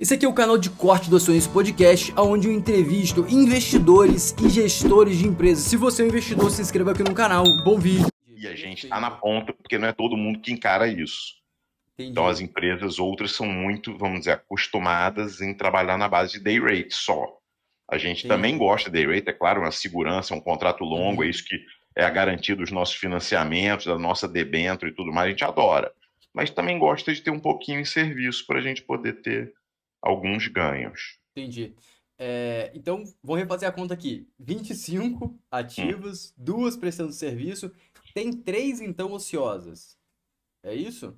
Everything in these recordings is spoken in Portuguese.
Esse aqui é o canal de corte do Acionista Podcast, onde eu entrevisto investidores e gestores de empresas. Se você é um investidor, se inscreva aqui no canal. Bom vídeo. E a gente está na ponta, porque não é todo mundo que encara isso. Entendi. Então as empresas, outras são muito, vamos dizer, acostumadas em trabalhar na base de day rate só. A gente também gosta de day rate, é claro, uma segurança, um contrato longo, é isso que é a garantia dos nossos financiamentos, da nossa debênture e tudo mais, a gente adora. Mas também gosta de ter um pouquinho em serviço para a gente poder ter alguns ganhos. Entendi. Então, vou refazer a conta aqui. 25 ativas, 2 prestando serviço, tem 3 então ociosas. É isso?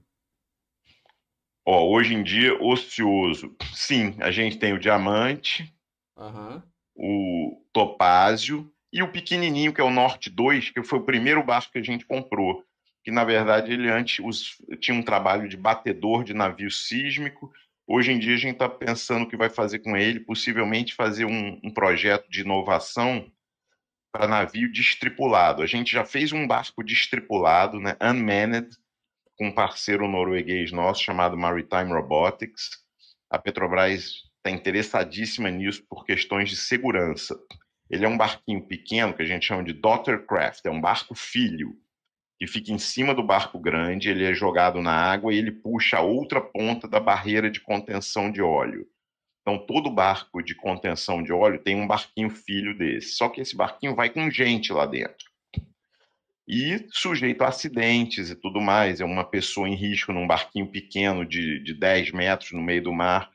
Ó, hoje em dia, ocioso, sim, a gente tem o diamante, o topázio e o pequenininho, que é o Norte 2, que foi o primeiro barco que a gente comprou. Que, na verdade, ele antes tinha um trabalho de batedor de navio sísmico. Hoje em dia, a gente está pensando o que vai fazer com ele, possivelmente fazer um projeto de inovação para navio destripulado. A gente já fez um barco destripulado, né, unmanned, com um parceiro norueguês nosso chamado Maritime Robotics. A Petrobras está interessadíssima nisso por questões de segurança. Ele é um barquinho pequeno que a gente chama de daughter craft, é um barco filho, que fica em cima do barco grande, ele é jogado na água e ele puxa a outra ponta da barreira de contenção de óleo. Então, todo barco de contenção de óleo tem um barquinho filho desse, só que esse barquinho vai com gente lá dentro. E sujeito a acidentes e tudo mais, é uma pessoa em risco num barquinho pequeno de 10 metros no meio do mar.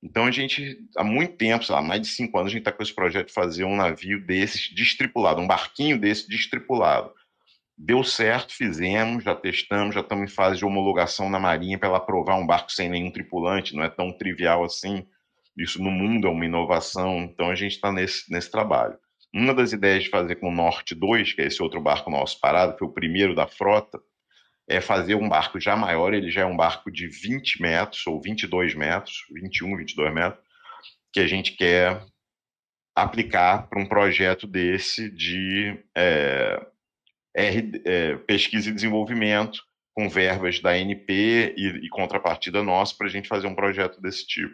Então a gente, há muito tempo, sei lá, mais de 5 anos, a gente está com esse projeto de fazer um navio desse destripulado, um barquinho desse destripulado. Deu certo, fizemos, já testamos, já estamos em fase de homologação na Marinha para ela aprovar um barco sem nenhum tripulante, não é tão trivial assim. Isso no mundo é uma inovação, então a gente está nesse trabalho. Uma das ideias de fazer com o Norte 2, que é esse outro barco nosso parado, foi o primeiro da frota, é fazer um barco já maior, ele já é um barco de 20 metros, ou 22 metros, 21, 22 metros, que a gente quer aplicar para um projeto desse de pesquisa e desenvolvimento, com verbas da ANP e contrapartida nossa, para a gente fazer um projeto desse tipo.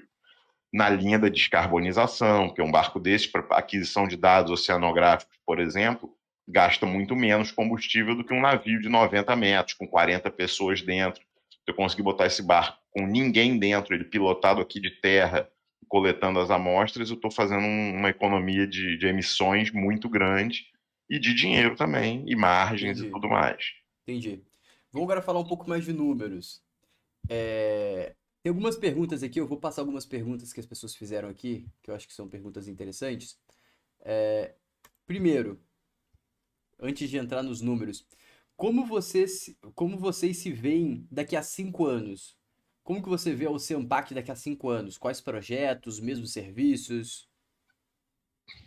Na linha da descarbonização, que é um barco desse para aquisição de dados oceanográficos, por exemplo, gasta muito menos combustível do que um navio de 90 metros, com 40 pessoas dentro. Se eu conseguir botar esse barco com ninguém dentro, ele pilotado aqui de terra, coletando as amostras, eu estou fazendo uma economia de emissões muito grande e de dinheiro também, e margens e tudo mais. Entendi. Vamos agora falar um pouco mais de números. Tem algumas perguntas aqui, eu vou passar algumas perguntas que as pessoas fizeram aqui, que eu acho que são perguntas interessantes. Primeiro, antes de entrar nos números, como vocês se veem daqui a 5 anos? Como que você vê o seu impacto daqui a 5 anos? Quais projetos, mesmos serviços?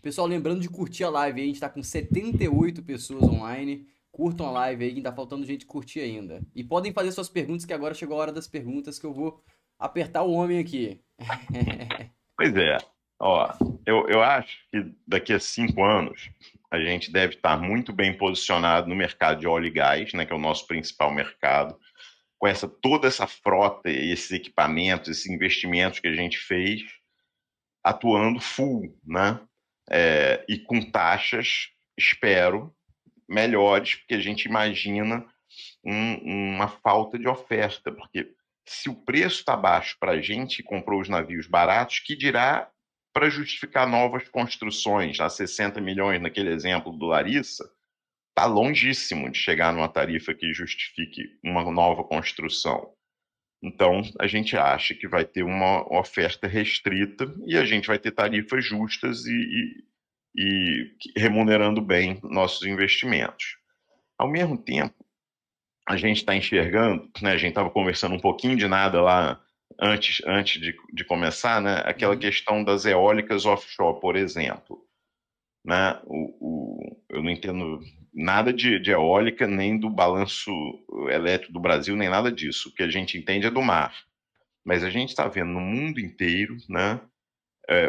Pessoal, lembrando de curtir a live aí, a gente tá com 78 pessoas online. Curtam a live aí, que tá faltando gente curtir ainda. E podem fazer suas perguntas, que agora chegou a hora das perguntas, que eu vou apertar o homem aqui. Pois é. Ó, eu acho que daqui a 5 anos a gente deve estar muito bem posicionado no mercado de óleo e gás, né, que é o nosso principal mercado, com toda essa frota, esses equipamentos, esses investimentos que a gente fez, atuando full, né? E com taxas, espero, melhores, porque a gente imagina uma falta de oferta, porque se o preço está baixo para a gente que comprou os navios baratos, que dirá para justificar novas construções, a 60 milhões naquele exemplo do Larissa, está longíssimo de chegar numa tarifa que justifique uma nova construção. Então, a gente acha que vai ter uma oferta restrita e a gente vai ter tarifas justas e remunerando bem nossos investimentos. Ao mesmo tempo, a gente está enxergando, né, a gente estava conversando um pouquinho de nada lá antes de começar, né, aquela questão das eólicas offshore, por exemplo. Né, eu não entendo nada de eólica, nem do balanço elétrico do Brasil, nem nada disso. O que a gente entende é do mar. Mas a gente está vendo no mundo inteiro, né,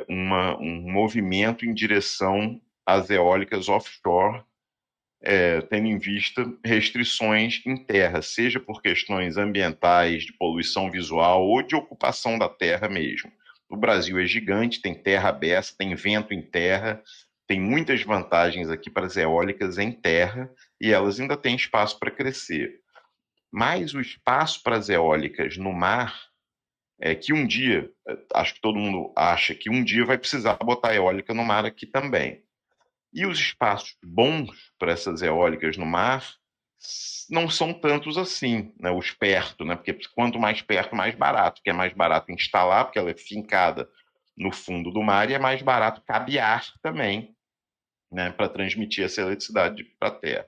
um movimento em direção às eólicas offshore, tendo em vista restrições em terra, seja por questões ambientais, de poluição visual ou de ocupação da terra mesmo. O Brasil é gigante, tem terra aberta, tem vento em terra, tem muitas vantagens aqui para as eólicas em terra e elas ainda têm espaço para crescer. Mas o espaço para as eólicas no mar é que um dia, acho que todo mundo acha que um dia vai precisar botar eólica no mar aqui também. E os espaços bons para essas eólicas no mar não são tantos assim, né? Os perto, né? Porque quanto mais perto, mais barato, porque é mais barato instalar, porque ela é fincada no fundo do mar, e é mais barato cabear também, né? Para transmitir essa eletricidade para a Terra.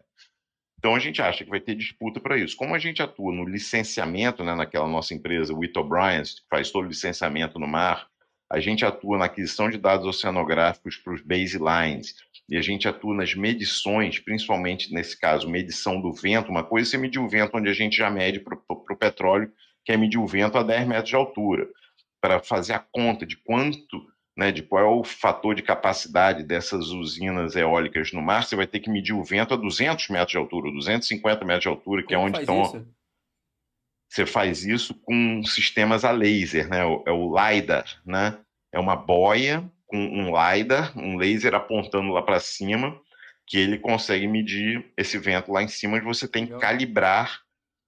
Então a gente acha que vai ter disputa para isso. Como a gente atua no licenciamento, né, naquela nossa empresa, o Whittle Bryant, que faz todo o licenciamento no mar, a gente atua na aquisição de dados oceanográficos para os baselines, e a gente atua nas medições, principalmente nesse caso, medição do vento. Uma coisa é você medir o vento onde a gente já mede para o petróleo, que é medir o vento a 10 metros de altura, para fazer a conta de quanto, né, de qual é o fator de capacidade dessas usinas eólicas no mar. Você vai ter que medir o vento a 200 metros de altura, 250 metros de altura, que é onde estão... Isso? Você faz isso com sistemas a laser, né? É o LiDAR, né? É uma boia com um LiDAR, um laser apontando lá para cima, que ele consegue medir esse vento lá em cima, e você tem que calibrar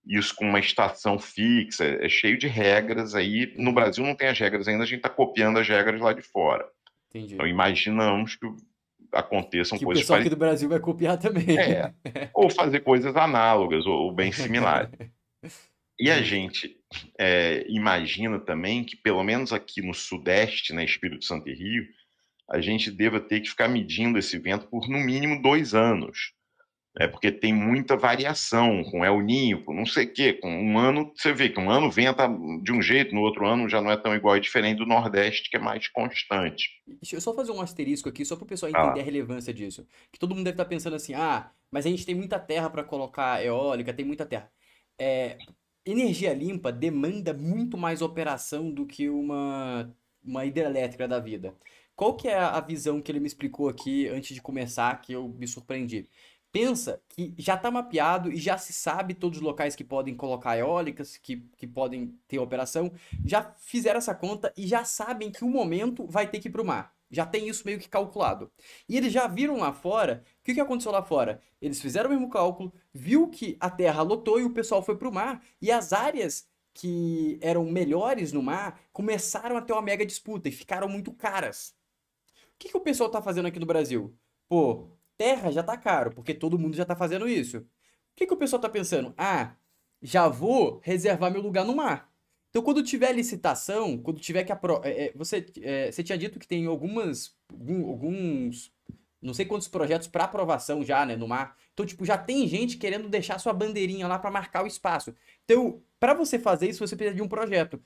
isso com uma estação fixa, é cheio de regras aí. No Brasil não tem as regras ainda, a gente está copiando as regras lá de fora. Entendi. Então imaginamos que aconteçam coisas... Que o pessoal aqui do Brasil vai copiar também. Ou fazer coisas análogas, ou bem similares. E a gente imagina também que, pelo menos aqui no Sudeste, né, Espírito Santo e Rio, a gente deva ter que ficar medindo esse vento por, no mínimo, 2 anos. Porque tem muita variação, com El Niño, com não sei o quê. Com um ano, você vê que um ano venta de um jeito, no outro ano já não é tão igual, é diferente do Nordeste, que é mais constante. Deixa eu só fazer um asterisco aqui, só para o pessoal entender a relevância disso. Que todo mundo deve estar pensando assim, mas a gente tem muita terra para colocar eólica, tem muita terra. Energia limpa demanda muito mais operação do que uma hidrelétrica da vida. Qual que é a visão que ele me explicou aqui antes de começar, que eu me surpreendi? Pensa que já está mapeado e já se sabe todos os locais que podem colocar eólicas, que podem ter operação, já fizeram essa conta e já sabem que o momento vai ter que ir para o mar. Já tem isso meio que calculado. E eles já viram lá fora, o que aconteceu lá fora? Eles fizeram o mesmo cálculo, viu que a terra lotou e o pessoal foi para o mar, e as áreas que eram melhores no mar começaram a ter uma mega disputa e ficaram muito caras. O que o pessoal está fazendo aqui no Brasil? Pô, terra já tá caro, porque todo mundo já tá fazendo isso. O que o pessoal tá pensando? Já vou reservar meu lugar no mar. Então, quando tiver licitação, quando tiver que... Você tinha dito que tem alguns... Não sei quantos projetos para aprovação já, né, no mar. Então, tipo, já tem gente querendo deixar sua bandeirinha lá para marcar o espaço. Então, para você fazer isso, você precisa de um projeto.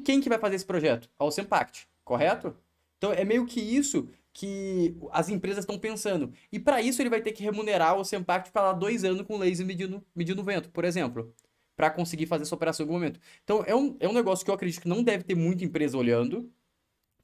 Quem que vai fazer esse projeto? A Ocean Pact, correto? Então, é meio que isso que as empresas estão pensando. E para isso ele vai ter que remunerar o Ocean Pact para lá 2 anos com laser medindo o vento, por exemplo, para conseguir fazer essa operação em algum momento. Então é um negócio que eu acredito que não deve ter muita empresa olhando,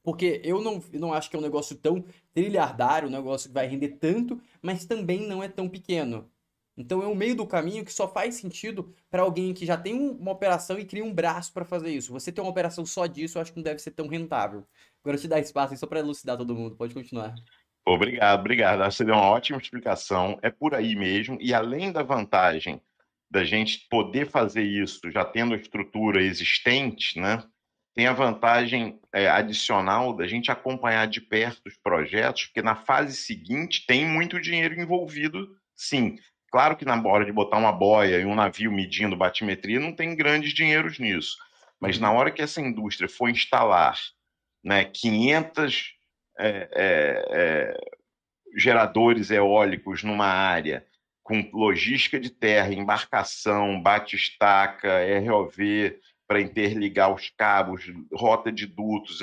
porque eu não acho que é um negócio tão trilhardário, um negócio que vai render tanto, mas também não é tão pequeno. Então é um meio do caminho que só faz sentido para alguém que já tem uma operação e cria um braço para fazer isso. Você ter uma operação só disso, eu acho que não deve ser tão rentável. Agora eu te dar espaço só para elucidar todo mundo. Pode continuar. Obrigado. Você deu uma ótima explicação. É por aí mesmo. E além da vantagem da gente poder fazer isso já tendo a estrutura existente, né? Tem a vantagem adicional da gente acompanhar de perto os projetos, porque na fase seguinte tem muito dinheiro envolvido, sim. Claro que na hora de botar uma boia e um navio medindo batimetria, não tem grandes dinheiros nisso. Mas na hora que essa indústria for instalar, né, 500 geradores eólicos numa área, com logística de terra, embarcação, bate-estaca, ROV, para interligar os cabos, rota de dutos,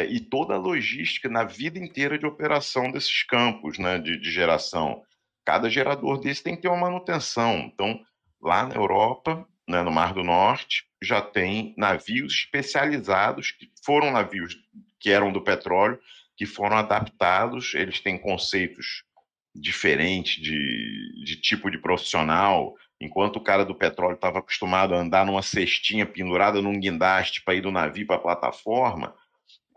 e toda a logística na vida inteira de operação desses campos, né, de geração. Cada gerador desse tem que ter uma manutenção. Então, lá na Europa, né, no Mar do Norte, já tem navios especializados, que foram navios que eram do petróleo, que foram adaptados. Eles têm conceitos diferentes de tipo de profissional. Enquanto o cara do petróleo estava acostumado a andar numa cestinha pendurada num guindaste para ir do navio para a plataforma,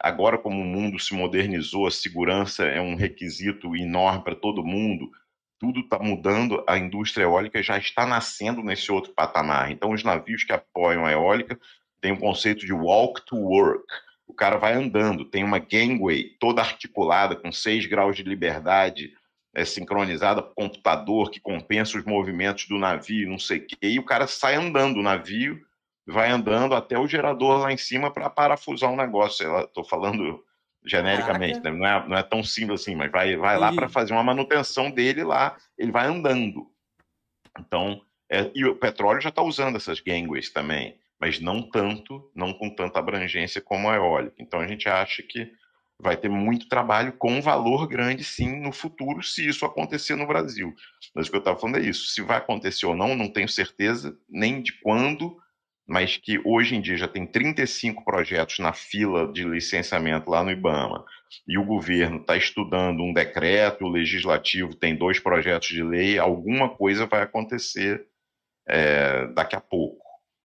agora como o mundo se modernizou, a segurança é um requisito enorme para todo mundo, tudo está mudando, a indústria eólica já está nascendo nesse outro patamar. Então, os navios que apoiam a eólica têm um conceito de walk to work. O cara vai andando, tem uma gangway toda articulada, com 6 graus de liberdade, sincronizada por computador, que compensa os movimentos do navio, não sei o quê, e o cara sai andando, o navio vai andando até o gerador lá em cima para parafusar um negócio. Estou falando genericamente, né? Não é tão simples assim, mas vai lá para fazer uma manutenção dele lá, ele vai andando. Então, e o petróleo já está usando essas gangways também, mas não tanto, não com tanta abrangência como a eólica. Então, a gente acha que vai ter muito trabalho com valor grande, sim, no futuro, se isso acontecer no Brasil. Mas o que eu estava falando é isso. Se vai acontecer ou não tenho certeza nem de quando, mas que hoje em dia já tem 35 projetos na fila de licenciamento lá no IBAMA, e o governo está estudando um decreto, o legislativo tem 2 projetos de lei, alguma coisa vai acontecer daqui a pouco.